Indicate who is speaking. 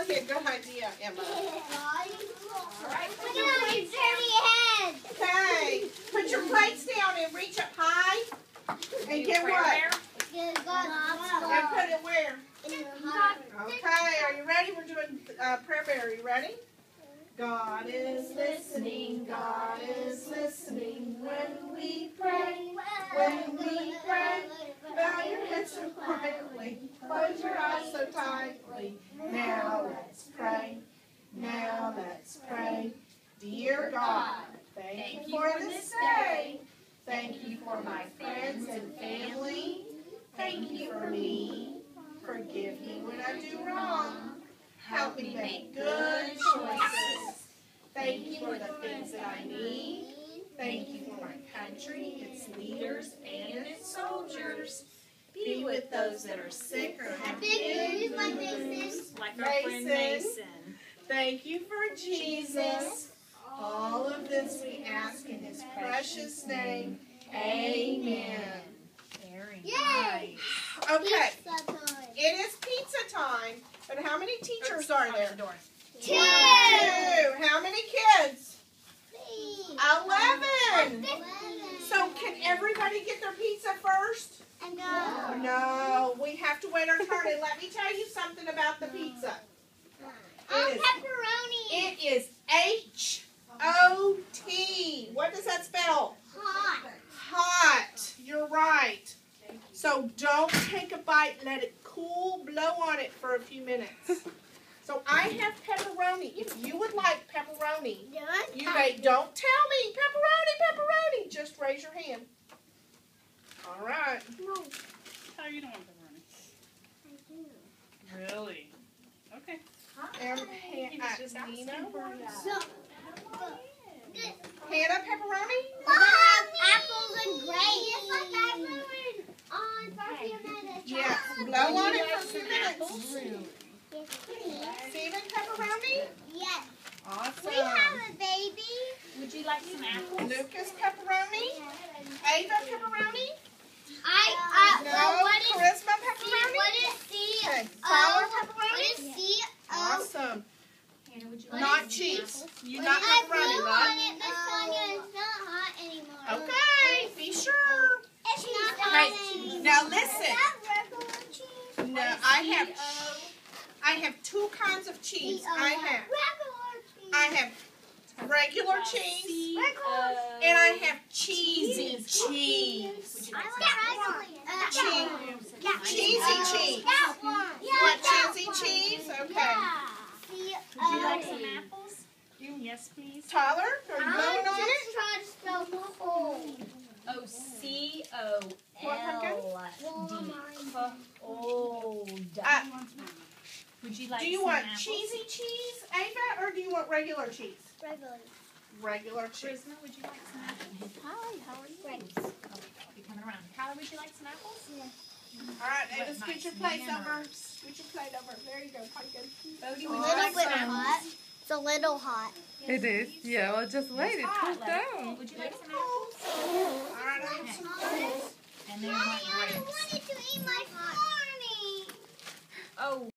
Speaker 1: would be a good idea, Emma.
Speaker 2: All right.
Speaker 3: Look at your dirty head.
Speaker 1: Okay. Put your plates down and reach up high. And get what? And put it where? Okay, are you ready? We're doing prayer bear. Are you ready? God is listening, God is listening when we pray. When we pray, bow your heads so quietly, close your eyes so tightly. Now let's pray, now let's pray. Dear God, thank you for this day. Thank you for my friends and family. Thank you for me. Forgive me when I do wrong. Help me make good choices. Thank you for the things that I need. Thank you for my country, its leaders, and its soldiers. Be with those that are sick or have big bruises,
Speaker 2: Like our friend Mason.
Speaker 1: Thank you for Jesus. All of this we ask in His precious name. Amen.
Speaker 2: Very
Speaker 3: Yay!
Speaker 2: nice.
Speaker 1: Okay, it is pizza time, but how many teachers are there? 2. How many kids? 11. So can everybody get their pizza first? No, we have to wait our turn. And let me tell you something about the pizza.
Speaker 3: Pepperoni.
Speaker 1: It is H-O-T. What does that spell?
Speaker 3: Hot.
Speaker 1: Hot. You're right. So don't take a bite. Let it cool. Blow on it for a few minutes. So I have pepperoni. If you would like pepperoni, you may, don't tell me pepperoni. Just raise your hand. All right.
Speaker 2: How you doing, pepperoni? Really? Okay.
Speaker 1: Hannah, pepperoni?
Speaker 3: Mom, apples and grapes.
Speaker 1: Yes. Blow on it for a few minutes. Steven, pepperoni?
Speaker 3: Yes.
Speaker 1: Awesome.
Speaker 3: We have a baby.
Speaker 2: Would you like some apples?
Speaker 1: Lucas, pepperoni? Ava, pepperoni?
Speaker 3: What is
Speaker 1: Charisma, pepperoni?
Speaker 3: what is C?
Speaker 1: Okay. Tyler,
Speaker 3: What
Speaker 1: pepperoni?
Speaker 3: is C?
Speaker 1: Awesome.
Speaker 2: Hannah, would you
Speaker 1: Not cheese. You not
Speaker 3: I
Speaker 1: pepperoni,
Speaker 3: blew on
Speaker 1: right?
Speaker 3: it, but Sonia, it's not hot anymore.
Speaker 1: Okay, be sure.
Speaker 3: It's not hot
Speaker 1: Hey,
Speaker 3: anymore.
Speaker 1: now listen.
Speaker 3: Is that regular cheese?
Speaker 1: No, I have 2 kinds of cheese. I have regular cheese and I have cheesy cheese. Cheesy cheese.
Speaker 3: That one.
Speaker 1: What, cheesy cheese? Okay.
Speaker 2: Would you like some apples? Yes, please.
Speaker 1: Tyler, are you going on it?
Speaker 3: Try to spell cold.
Speaker 2: Cold. Would you like
Speaker 1: Do you
Speaker 2: some
Speaker 1: want
Speaker 2: apples?
Speaker 1: cheesy cheese, Ava, or do you want regular cheese?
Speaker 3: Regular.
Speaker 1: Regular cheese.
Speaker 2: Charisma, would you like some apples?
Speaker 3: Hi, how are you?
Speaker 2: Okay, I'll be coming around. Kyla, would you like some apples?
Speaker 1: All right, Ava,
Speaker 2: What
Speaker 1: scoot your
Speaker 2: nice
Speaker 1: plate
Speaker 2: manners.
Speaker 1: over. Scoot your plate over. There you go, pumpkin.
Speaker 2: Bodie,
Speaker 3: A
Speaker 2: would you
Speaker 3: little
Speaker 2: like
Speaker 3: bit
Speaker 2: some apples?
Speaker 3: hot. It's a little hot.
Speaker 4: It is. Yeah, well, just wait. It cools down.
Speaker 2: Would you like some apples?
Speaker 1: All right, I have some apples.
Speaker 2: And they're not
Speaker 3: I
Speaker 2: grapes.
Speaker 3: wanted to eat my corny.
Speaker 2: Oh.